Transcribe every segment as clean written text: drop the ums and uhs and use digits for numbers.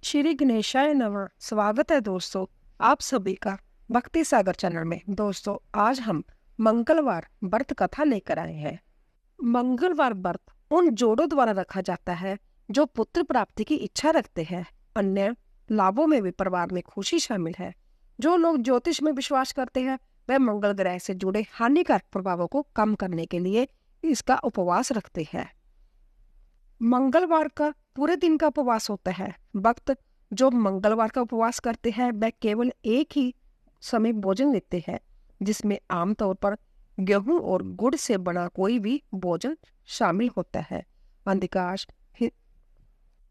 श्री गणेशाय नमः। स्वागत है दोस्तों आप सभी का भक्ति सागर चैनल में। दोस्तों आज हम मंगलवार व्रत कथा लेकर आए हैं। मंगलवार व्रत उन जोड़ों द्वारा रखा जाता है जो पुत्र प्राप्ति की इच्छा रखते हैं। अन्य लाभों में भी परिवार में खुशी शामिल है। जो लोग ज्योतिष में विश्वास करते हैं वह मंगल ग्रह से जुड़े हानिकारक प्रभावों को कम करने के लिए इसका उपवास रखते हैं। मंगलवार का पूरे दिन का उपवास होता है। भक्त जो मंगलवार का उपवास करते हैं वह केवल एक ही समय भोजन लेते हैं, जिसमें आमतौर पर गेहूं और गुड़ से बना कोई भी भोजन शामिल होता है। अधिकांश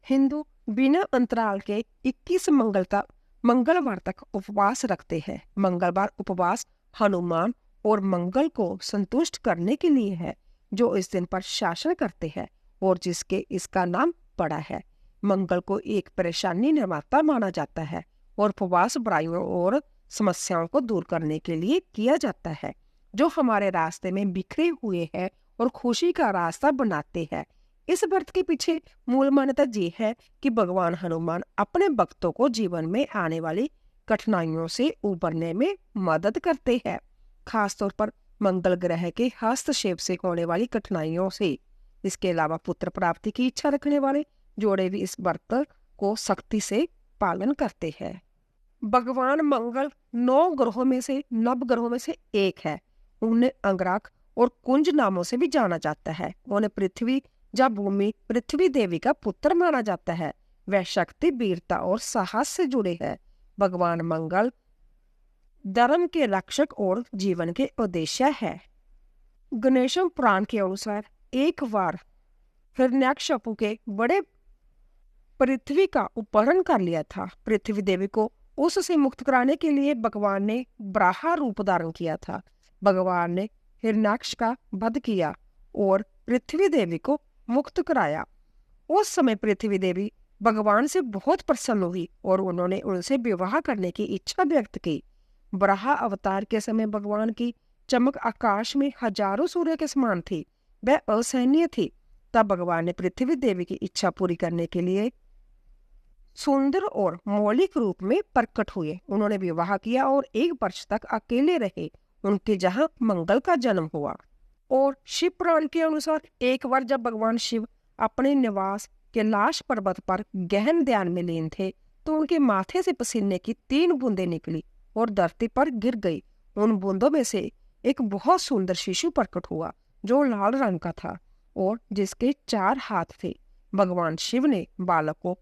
हिंदू बिना अंतराल के 21 मंगलवार तक उपवास रखते हैं। मंगलवार उपवास हनुमान और मंगल को संतुष्ट करने के लिए है, जो इस दिन पर शासन करते हैं और जिसके इसका नाम पड़ा है। मंगल को एक परेशानी निर्माता माना जाता है और उपवास बुराइयों और समस्याओं को दूर करने के लिए किया जाता है, जो हमारे रास्ते में बिखरे हुए हैं और खुशी का रास्ता बनाते हैं। इस व्रत के पीछे मूल मान्यता ये है कि भगवान हनुमान अपने भक्तों को जीवन में आने वाली कठिनाइयों से उबरने में मदद करते हैं, खासतौर पर मंगल ग्रह के हस्तक्षेप से होने वाली कठिनाइयों से। इसके अलावा पुत्र प्राप्ति की इच्छा रखने वाले जोड़े भी इस व्रत को सख्ती से पालन करते हैं। भगवान मंगल 9 ग्रहों में से नवग्रहों में से एक है। उन्हें अंगारक और कुंज नामों से भी जाना जाता है। उन्हें पृथ्वी या भूमि पृथ्वी देवी का पुत्र माना जाता है। वह शक्ति, वीरता और साहस से जुड़े हैं। भगवान मंगल धर्म के रक्षक और जीवन के उद्देश्य है। गणेशम पुराण के अनुसार एक बार हिरण्याकश्यपु के बड़े पृथ्वी का अपहरण कर लिया था। पृथ्वी देवी को उससे मुक्त कराने के लिए भगवान ने बराह रूप धारण किया था। भगवान ने हिरण्याक्ष का वध किया और पृथ्वी देवी को मुक्त कराया। उस समय पृथ्वी देवी भगवान से बहुत प्रसन्न हुई और उन्होंने उनसे विवाह करने की इच्छा व्यक्त की। बराह अवतार के समय भगवान की चमक आकाश में हजारों सूर्य के समान थी। वह असहनीय थी। तब भगवान ने पृथ्वी देवी की इच्छा पूरी करने के लिए सुंदर और मौलिक रूप में प्रकट हुए। उन्होंने विवाह किया और 1 वर्ष तक अकेले रहे। उनके जहां मंगल का जन्म हुआ। और शिव पुराण के अनुसार एक बार जब भगवान शिव अपने निवास कैलाश पर्वत पर गहन ध्यान में लीन थे, तो उनके माथे से पसीने की 3 बूंदें निकली और धरती पर गिर गई। उन बूंदों में से एक बहुत सुंदर शिशु प्रकट हुआ, जो लाल रंग का था और जिसके 4 हाथ थे। भगवान शिव ने बालक को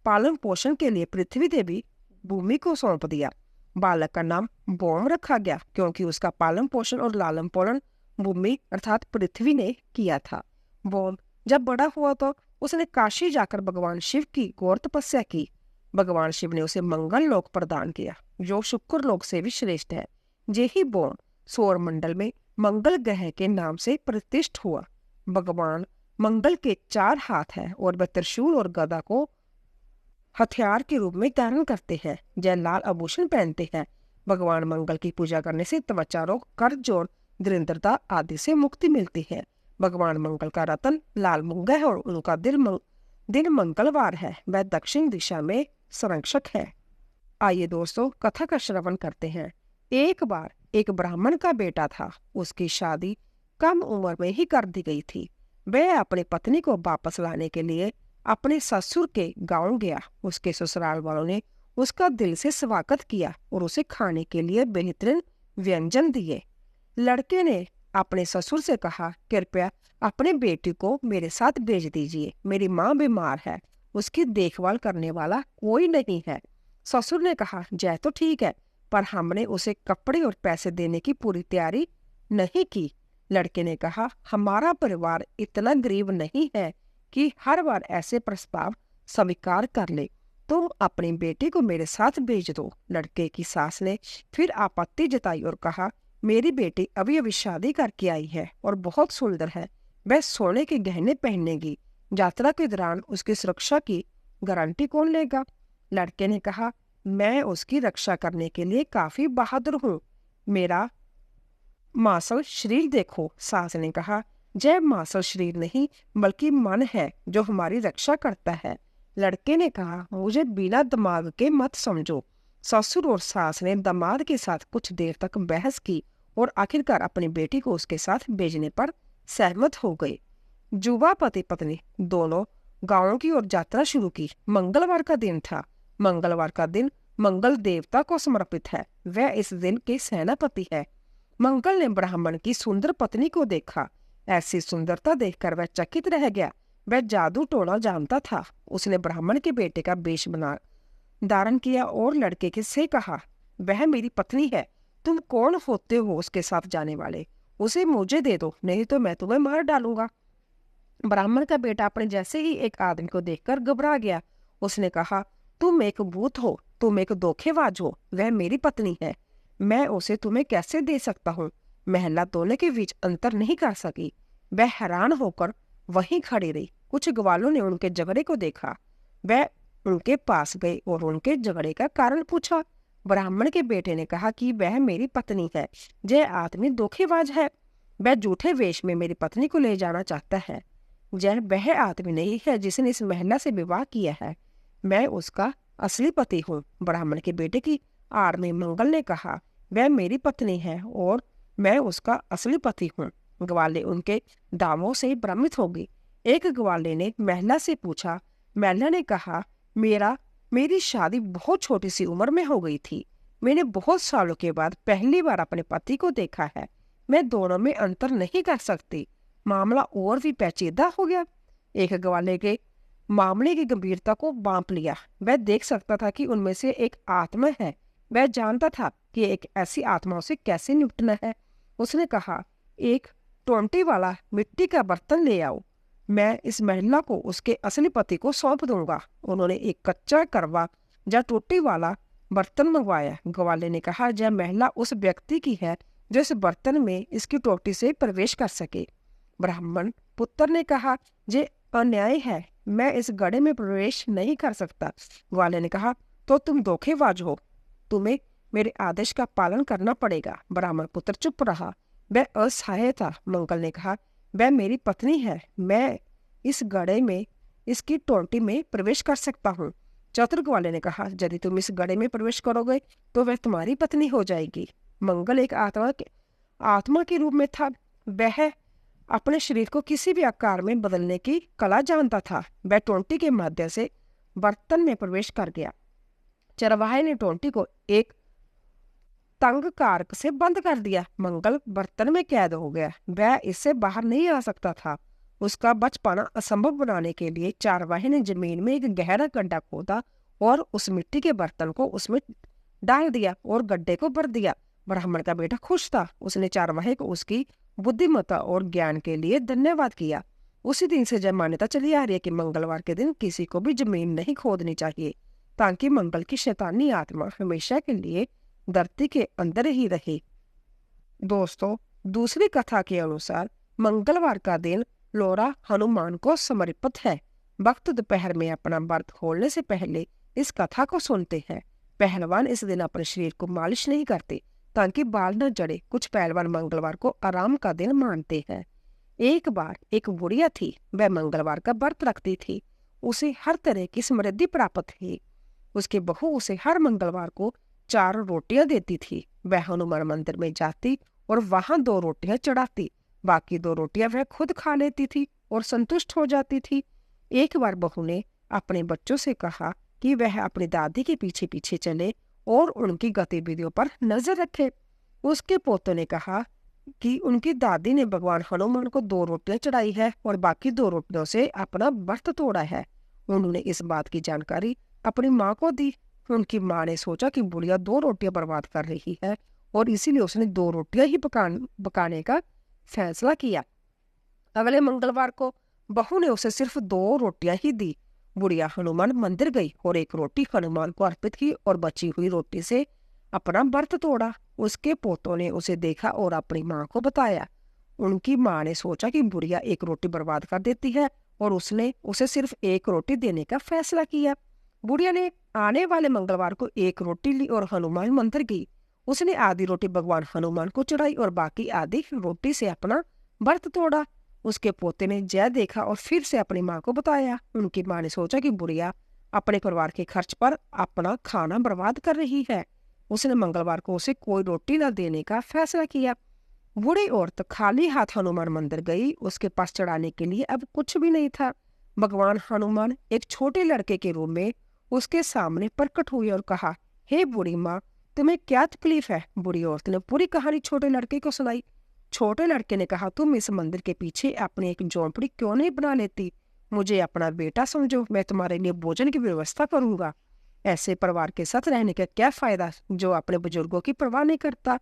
पालन पोषण के लिए पृथ्वी देवी भूमि को सौंप दिया। बालक का नाम बोम रखा गया, क्योंकि उसका पालन पोषण और लालन पालन भूमि अर्थात पृथ्वी ने किया था। बोम जब बड़ा हुआ तो उसने काशी जाकर भगवान शिव की घोर तपस्या की। भगवान शिव ने उसे मंगल लोक प्रदान किया, जो शुक्र लोक से भी श्रेष्ठ है। यही बोम सौर मंडल में मंगल ग्रह के नाम से प्रतिष्ठित हुआ। भगवान मंगल के 4 हाथ हैं और वह त्रिशूल और गदा को हथियार के रूप में धारण करते हैं। जय लाल आभूषण पहनते हैं। भगवान मंगल की पूजा करने से त्वचा रोग, कर्ज और दरिद्रता आदि से मुक्ति मिलती है। भगवान मंगल का रतन लाल मूंगा है और उनका दिन मंगलवार है। वह दक्षिण दिशा में संरक्षक है। आइए दोस्तों कथा का श्रवण करते हैं। एक बार एक ब्राह्मण का बेटा था। उसकी शादी कम उम्र में ही कर दी गई थी। वह अपनी पत्नी को वापस लाने के लिए अपने ससुर के गांव गया। उसके ससुराल वालों ने उसका दिल से स्वागत किया और उसे खाने के लिए बेहतरीन व्यंजन दिए। लड़के ने अपने ससुर से कहा, कृपया अपने बेटी को मेरे साथ भेज दीजिए। मेरी माँ बीमार है, उसकी देखभाल करने वाला कोई नहीं है। ससुर ने कहा, जय तो ठीक है, पर हमने उसे कपड़े और पैसे देने की पूरी तैयारी नहीं की। लड़के ने कहा, हमारा परिवार इतना गरीब नहीं है कि हर बार ऐसे प्रस्ताव स्वीकार कर ले। तुम अपनी बेटी को मेरे साथ भेज दो। लड़के की सास ने फिर आपत्ति जताई और कहा, मेरी बेटी अभी अभी शादी करके आई है और बहुत सुंदर है। वह सोने के गहने पहनेगी। यात्रा के दौरान उसकी सुरक्षा की गारंटी कौन लेगा? लड़के ने कहा, मैं उसकी रक्षा करने के लिए काफी बहादुर हूँ। मेरा मांसल शरीर देखो। सास ने कहा, जय मांसल शरीर नहीं बल्कि मन है जो हमारी रक्षा करता है। लड़के ने कहा, मुझे बिना दिमाग के मत समझो। ससुर और सास ने दामाद के साथ कुछ देर तक बहस की और आखिरकार अपनी बेटी को उसके साथ भेजने पर सहमत हो गए। युवा पति पत्नी दोनों गांव की ओर यात्रा शुरू की। मंगलवार का दिन था। मंगलवार का दिन मंगल देवता को समर्पित है। वह इस दिन के सेनापति है। मंगल ने ब्राह्मण की सुंदर पत्नी को देखा। ऐसी सुंदरता देखकर वह चकित रह गया। वह जादू टोना जानता था। उसने ब्राह्मण के बेटे का वेश बना धारण किया और लड़के के से कहा, वह मेरी पत्नी है। तुम कौन होते हो उसके साथ जाने वाले? उसे मुझे दे दो, नहीं तो मैं तुम्हें मार डालूंगा। ब्राह्मण का बेटा अपने जैसे ही एक आदमी को देखकर घबरा गया। उसने कहा, तुम एक भूत हो, तुम एक धोखेबाज हो। वह मेरी पत्नी है, मैं उसे तुम्हें कैसे दे सकता हूँ? महिला दोनों के बीच अंतर नहीं कर सकी। वह हैरान होकर वहीं खड़ी रही। कुछ ग्वालों ने उनके झगड़े को देखा। वह उनके पास गए और उनके झगड़े का कारण पूछा। ब्राह्मण के बेटे ने कहा कि वह मेरी पत्नी है, यह आदमी धोखेबाज है। वह झूठे वेश में मेरी पत्नी को ले जाना चाहता है। यह वह आदमी नहीं है जिसने इस महिला से विवाह किया है। मैं उसका असली पति हूँ। ब्राह्मण के बेटे की आड़ में मंगल ने कहा, वह मेरी पत्नी है और मैं उसका असली पति हूँ। ग्वाले उनके दावों से भ्रमित हो गई। एक ग्वाले ने महिला से पूछा। महिला ने कहा, मेरी शादी बहुत छोटी सी उम्र में हो गई थी। मैंने बहुत सालों के बाद पहली बार अपने पति को देखा है। मैं दोनों में अंतर नहीं कर सकती। मामला और भी पेचीदा हो गया। एक ग्वाले के मामले की गंभीरता को बांप लिया। वह देख सकता था कि उनमें से एक आत्मा है। वह जानता था कि एक ऐसी आत्माओं से कैसे निपटना है। उसने कहा, एक टोंटी वाला मिट्टी का बर्तन ले आओ। मैं इस महिला को उसके असली पति को सौंप दूंगा। उन्होंने एक कच्चा करवा या टोटी वाला बर्तन मंगवाया। ग्वाले ने कहा, यह महिला उस व्यक्ति की है जो इस बर्तन में इसकी टोटी से प्रवेश कर सके। ब्राह्मण पुत्र ने कहा, ये अन्याय है, मैं इस गड्ढे में प्रवेश नहीं कर सकता। ग्वाले ने कहा, तो तुम धोखेबाज हो, तुम्हें मेरे आदेश का पालन करना पड़ेगा। ब्राह्मण पुत्र चुप रहा। वह असहाय था। मंगल ने कहा, वह मेरी पत्नी है, मैं इस गड्ढे में इसकी टोंटी में प्रवेश कर सकता हूँ। चतुर ग्वाले ने कहा, यदि तुम इस गड्ढे में प्रवेश करोगे तो वह तुम्हारी पत्नी हो जाएगी। मंगल एक आत्मा के रूप में था। वह अपने शरीर को किसी भी आकार में बदलने की कला जानता था। वह टोंटी के माध्यम से बर्तन में प्रवेश कर गया। चरवाहे ने टोंटी को एक तंग कारक से बंद कर दिया। मंगल बर्तन में कैद हो गया। वह इससे बाहर नहीं आ सकता था। उसका बच पाना असंभव बनाने के लिए चरवाहे ने जमीन में एक गहरा गड्ढा खोदा और उस मिट्टी के बर्तन को उसमें डाल दिया और गड्ढे को भर दिया। ब्राह्मण का बेटा खुश था। उसने चरवाहे को उसकी बुद्धिमत्ता और ज्ञान के लिए धन्यवाद किया। उसी दिन से जब मान्यता चली आ रही है कि मंगलवार के दिन किसी को भी जमीन नहीं खोदनी चाहिए, ताकि मंगल की शैतानी आत्मा हमेशा के लिए धरती के अंदर ही रहे। दोस्तों, दूसरी कथा के अनुसार मंगलवार का दिन लोरा हनुमान को समर्पित है। भक्त दोपहर में अपना व्रत खोलने से पहले इस कथा को सुनते हैं। पहलवान इस दिन अपने शरीर को मालिश नहीं करते ताकि बाल न जड़े। कुछ पहलवान मंगलवार को आराम का दिन मानते हैं। एक बार एक बुढ़िया थी। वह मंगलवार का व्रत रखती थी। उसे हर तरह की समृद्धि प्राप्त थी। उसकी बहू उसे हर मंगलवार को 4 रोटियां देती थी। वह हनुमान मंदिर में जाती और वहां 2 रोटियां चढ़ाती। बाकी 2 रोटियां वह खुद खा लेती थी और संतुष्ट हो जाती थी। एक बार बहू ने अपने बच्चों से कहा कि वह अपनी दादी के पीछे पीछे चले और उनकी गतिविधियों पर नजर रखे। उसके पोतों ने कहा कि उनकी दादी ने भगवान हनुमान को 2 रोटियां चढ़ाई है और बाकी 2 रोटियों से अपना व्रत तोड़ा है। उन्होंने इस बात की जानकारी अपनी माँ को दी। उनकी माँ ने सोचा कि बुढ़िया 2 रोटियां बर्बाद कर रही है और इसीलिए उसने 2 रोटियां ही पकाने का फैसला किया। अगले मंगलवार को बहू ने उसे सिर्फ 2 रोटियां ही दी। बुढ़िया हनुमान मंदिर गई और 1 रोटी हनुमान को अर्पित की और बची हुई रोटी से अपना व्रत तोड़ा। उसके पोतों ने उसे देखा और अपनी माँ को बताया। उनकी माँ ने सोचा कि बुढ़िया 1 रोटी बर्बाद कर देती है और उसने उसे सिर्फ 1 रोटी देने का फैसला किया। बुढ़िया ने आने वाले मंगलवार को 1 रोटी ली और हनुमान मंदिर गई। उसने आधी रोटी भगवान हनुमान को चढ़ाई और बाकी आधी रोटी से अपना व्रत तोड़ा। उसके पोते ने जय देखा और फिर से अपनी माँ को बताया। उनकी माँ ने सोचा कि बुढ़िया अपने परिवार के खर्च पर अपना खाना बर्बाद कर रही है। उसने मंगलवार को उसे कोई रोटी न देने का फैसला किया। बूढ़ी औरत खाली हाथ हनुमान मंदिर गई। उसके पास चढ़ाने के लिए अब कुछ भी नहीं था। भगवान हनुमान एक छोटे लड़के के रूप में उसके सामने प्रकट हुए और कहा, हे बूढ़ी माँ, तुम्हें क्या तकलीफ है? बूढ़ी औरत ने पूरी कहानी छोटे लड़के को सुनाई। छोटे लड़के ने कहा, तुम इस मंदिर के पीछे अपनी एक झोंपड़ी क्यों नहीं बना लेती? मुझे अपना बेटा समझो, मैं तुम्हारे लिए भोजन की व्यवस्था करूंगा। ऐसे परिवार के साथ रहने का क्या फायदा जो अपने बुजुर्गों की परवाह नहीं करता।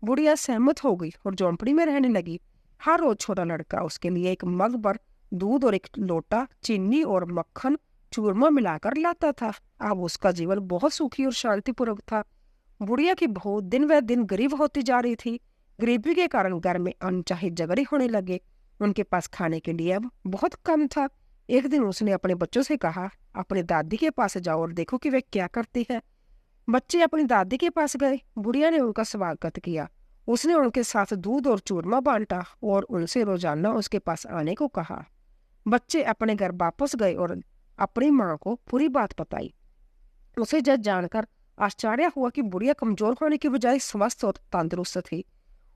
बुढ़िया सहमत हो गई और झोंपड़ी में रहने लगी। हर रोज छोटा लड़का उसके लिए एक मग भर दूध और एक लोटा चीनी और मक्खन चूरमा मिलाकर लाता था। अब उसका जीवन बहुत सुखी और शांतिपूर्वक था। बुढ़िया की बहू दिन व दिन गरीब होती जा रही थी। गरीबी के कारण घर में अनचाहे झगड़े होने लगे। उनके पास खाने के लिए अब बहुत कम था। एक दिन उसने अपने बच्चों से कहा, अपनी दादी के पास जाओ और देखो कि वे क्या करती है। बच्चे अपनी दादी के पास गए। बुढ़िया ने उनका स्वागत किया। उसने उनके साथ दूध और चूरमा बांटा और उनसे रोजाना उसके पास आने को कहा। बच्चे अपने घर वापस गए और अपनी माँ को पूरी बात बताई। उसे जब जानकर आश्चर्य हुआ कि बुढ़िया कमजोर होने की बजाय स्वस्थ और तंदुरुस्त थी।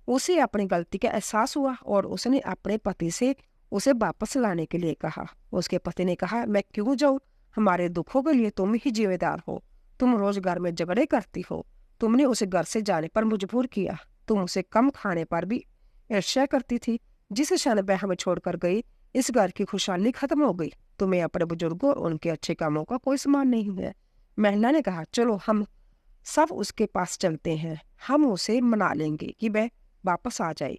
उसे अपनी गलती का एहसास हुआ और उसने अपने पति से उसे वापस लाने के लिए कहा। उसके पति ने कहा, मैं क्यों जाऊं? हमारे दुखों के लिए तुम ही जिम्मेदार हो। तुम रोज घर में झगड़े करती हो। तुमने उसे घर से जाने पर मजबूर किया। तुम उसे कम खाने पर भी ईर्ष्या करती थी। जिस क्षण वह हमें छोड़कर गई, इस घर की खुशहाली खत्म हो गई। तुम्हें अपने बुजुर्गों और उनके अच्छे कामों का कोई सम्मान नहीं है। महिला ने कहा, चलो हम सब उसके पास चलते हैं। हम उसे मना लेंगे कि वह वापस आ जाए।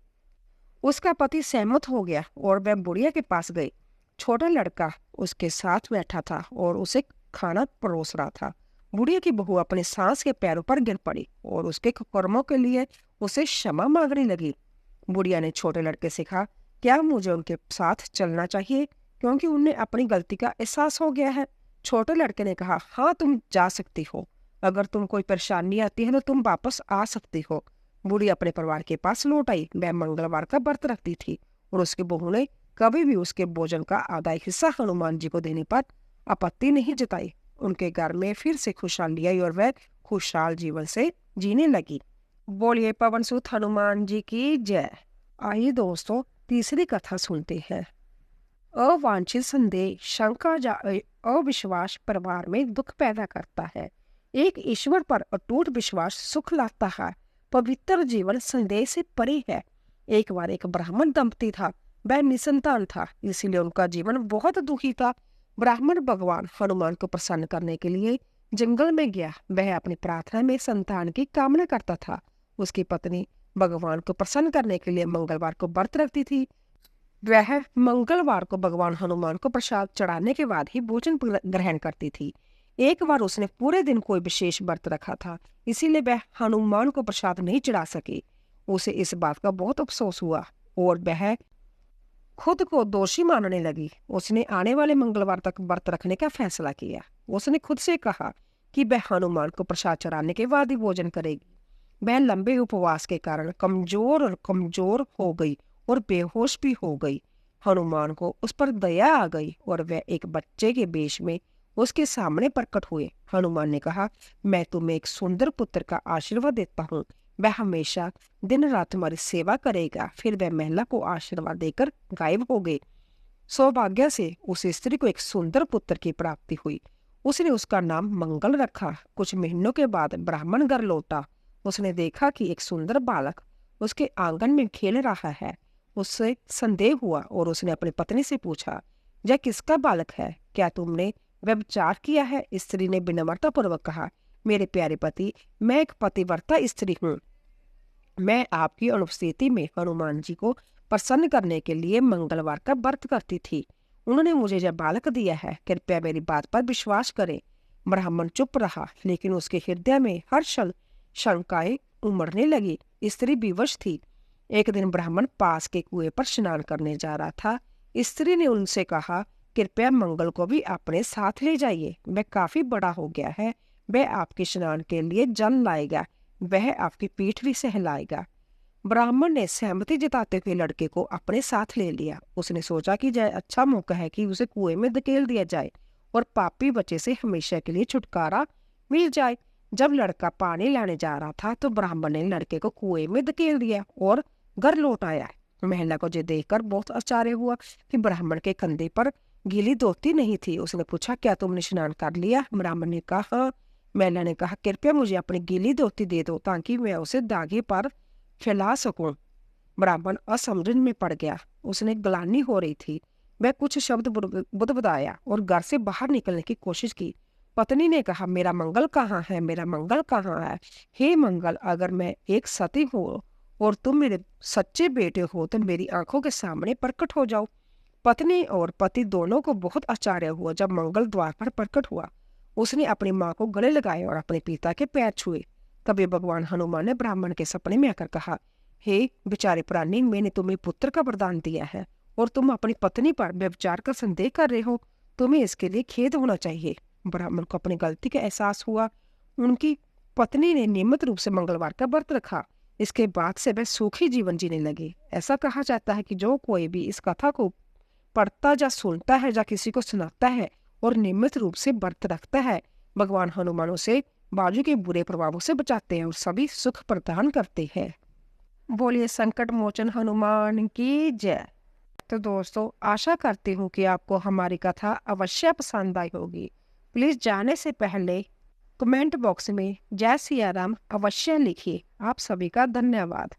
उसका पति सहमत हो गया और वह बुढ़िया के पास गई। छोटा लड़का उसके साथ बैठा था और उसे खाना परोस रहा था। बुढ़िया की बहू अपने सास के पैरों पर गिर पड़ी और उसके कर्मों के लिए उसे क्षमा मांगने लगी। बुढ़िया ने छोटे लड़के से कहा, क्या मुझे उनके साथ चलना चाहिए क्योंकि उन्हें अपनी गलती का एहसास हो गया है? छोटे लड़के ने कहा, हाँ तुम जा सकती हो। अगर तुम कोई परेशानी आती है तो तुम वापस आ सकती हो। बूढ़ी अपने परिवार के पास लौट आई। वह मंगलवार का व्रत रखती थी और उसकी बहू ने कभी भी उसके भोजन का आधा हिस्सा हनुमान जी को देने पर आपत्ति नहीं जताई। उनके घर में फिर से खुशहाली आई और वह खुशहाल जीवन से जीने लगी। बोलिए पवन सुत हनुमान जी की जय। आइए दोस्तों, तीसरी कथा सुनते हैं। अवांछित संदेह, शंका या अविश्वास परिवार में दुख पैदा करता है। एक ईश्वर पर अटूट विश्वास सुख लाता है। पवित्र जीवन संदेह से परे है। एक बार एक ब्राह्मण दंपति था। वह निसंतान था, इसीलिए उनका जीवन बहुत दुखी था। ब्राह्मण भगवान हनुमान को प्रसन्न करने के लिए जंगल में गया। वह अपनी प्रार्थना में संतान की कामना करता था। उसकी पत्नी भगवान को प्रसन्न करने के लिए मंगलवार को व्रत रखती थी। वह मंगलवार को भगवान हनुमान को प्रसाद चढ़ाने के बाद ही भोजन ग्रहण करती थी। एक बार उसने पूरे दिन कोई विशेष व्रत रखा था, इसीलिए वह हनुमान को प्रसाद नहीं चढ़ा सकी। उसे इस बात का बहुत अफसोस हुआ और वह खुद को दोषी मानने लगी। उसने आने वाले मंगलवार तक व्रत रखने का फैसला किया। उसने खुद से कहा कि वह हनुमान को प्रसाद चढ़ाने के बाद ही भोजन करेगी। वह लंबे उपवास के कारण कमजोर हो गई और बेहोश भी हो गई। हनुमान को उस पर दया आ गई और वह एक बच्चे के वेश में उसके सामने प्रकट हुए। हनुमान ने कहा, मैं तुम्हें एक सुंदर पुत्र का आशीर्वाद देता हूँ। वह हमेशा दिन रात तुम्हारी सेवा करेगा। फिर वह महिला को आशीर्वाद देकर गायब हो गई। सौभाग्य से उस स्त्री को एक सुंदर पुत्र की प्राप्ति हुई। उसने उसका नाम मंगल रखा। कुछ महीनों के बाद ब्राह्मण घर लौटा। उसने देखा कि एक सुंदर बालक उसके आंगन में खेल रहा है। उससे संदेह हुआ और उसने अपनी पत्नी से पूछा, यह किसका बालक है? क्या तुमने व्यभिचार किया है? स्त्री ने विनम्रता पूर्वक कहा, मेरे प्यारे पति, मैं एक पतिव्रता स्त्री हूँ। मैं आपकी अनुपस्थिति में हनुमान जी को प्रसन्न करने के लिए मंगलवार का व्रत करती थी। उन्होंने मुझे यह बालक दिया है। कृपया मेरी बात पर विश्वास करें। ब्राह्मण चुप रहा, लेकिन उसके हृदय में हर क्षण शंकाएं उमड़ने लगी। स्त्री विवश थी। एक दिन ब्राह्मण पास के कुएं पर स्नान करने जा रहा था। स्त्री ने उनसे कहा, कृपया मंगल को भी अपने साथ ले जाइए। वह काफी बड़ा हो गया है। वह आपके स्नान के लिए जल लाएगा। वह आपकी पीठ भी सहलाएगा। ब्राह्मण ने सहमति जताते हुए लड़के को अपने साथ ले लिया। उसने सोचा कि यह अच्छा मौका है कि उसे कुएं में धकेल दिया जाए और पापी बच्चे से हमेशा के लिए छुटकारा मिल जाए। जब लड़का पानी लाने जा रहा था तो ब्राह्मण ने लड़के को कुएं में धकेल दिया और घर लौट आया। महिला को ये देखकर बहुत आश्चर्य हुआ कि ब्राह्मण के कंधे पर गीली धोती नहीं थी। उसने पूछा, क्या तुमने स्नान कर लिया? ब्राह्मण ने कहा, हाँ। महिला ने कहा, कृपया मुझे अपनी गीली धोती दे दो ताकि मैं उसे दागे पर फैला सकूं। ब्राह्मण असमझ में पड़ गया। उसने ग्लानि हो रही थी। वह कुछ शब्द बुदबुदाया और घर से बाहर निकलने की कोशिश की। पत्नी ने कहा, मेरा मंगल कहाँ है? मेरा मंगल कहाँ है? हे मंगल, अगर मैं एक सती हूँ और तुम मेरे सच्चे बेटे हो तो मेरी आंखों के सामने प्रकट हो जाओ। पत्नी और पति दोनों को बहुत आश्चर्य हुआ जब मंगल द्वार पर प्रकट हुआ। उसने अपनी माँ को गले लगाए और अपने पिता के पैर छुए। तभी भगवान हनुमान ने ब्राह्मण के सपने में आकर कहा, हे बेचारे प्राणी, मैंने तुम्हें पुत्र का वरदान दिया है और तुम अपनी पत्नी पर व्यभिचार का संदेह कर रहे हो। तुम्हें इसके लिए खेद होना चाहिए। ब्राह्मण को अपनी गलती का एहसास हुआ। उनकी पत्नी ने नियमित रूप से मंगलवार का व्रत रखा। इसके बाद से वह सुखी जीवन जीने लगे। ऐसा कहा जाता है कि जो कोई भी इस कथा को पढ़ता या सुनता है या किसी को सुनाता है और नियमित रूप से व्रत रखता है, भगवान हनुमान उसे बाजू के बुरे प्रभावों से बचाते हैं और सभी सुख प्रदान करते हैं। बोलिए संकट मोचन हनुमान की जय। तो दोस्तों, आशा करती हूँ कि आपको हमारी कथा अवश्य पसंद आई होगी। प्लीज जाने से पहले कमेंट बॉक्स में जय सिया राम अवश्य लिखिए। आप सभी का धन्यवाद।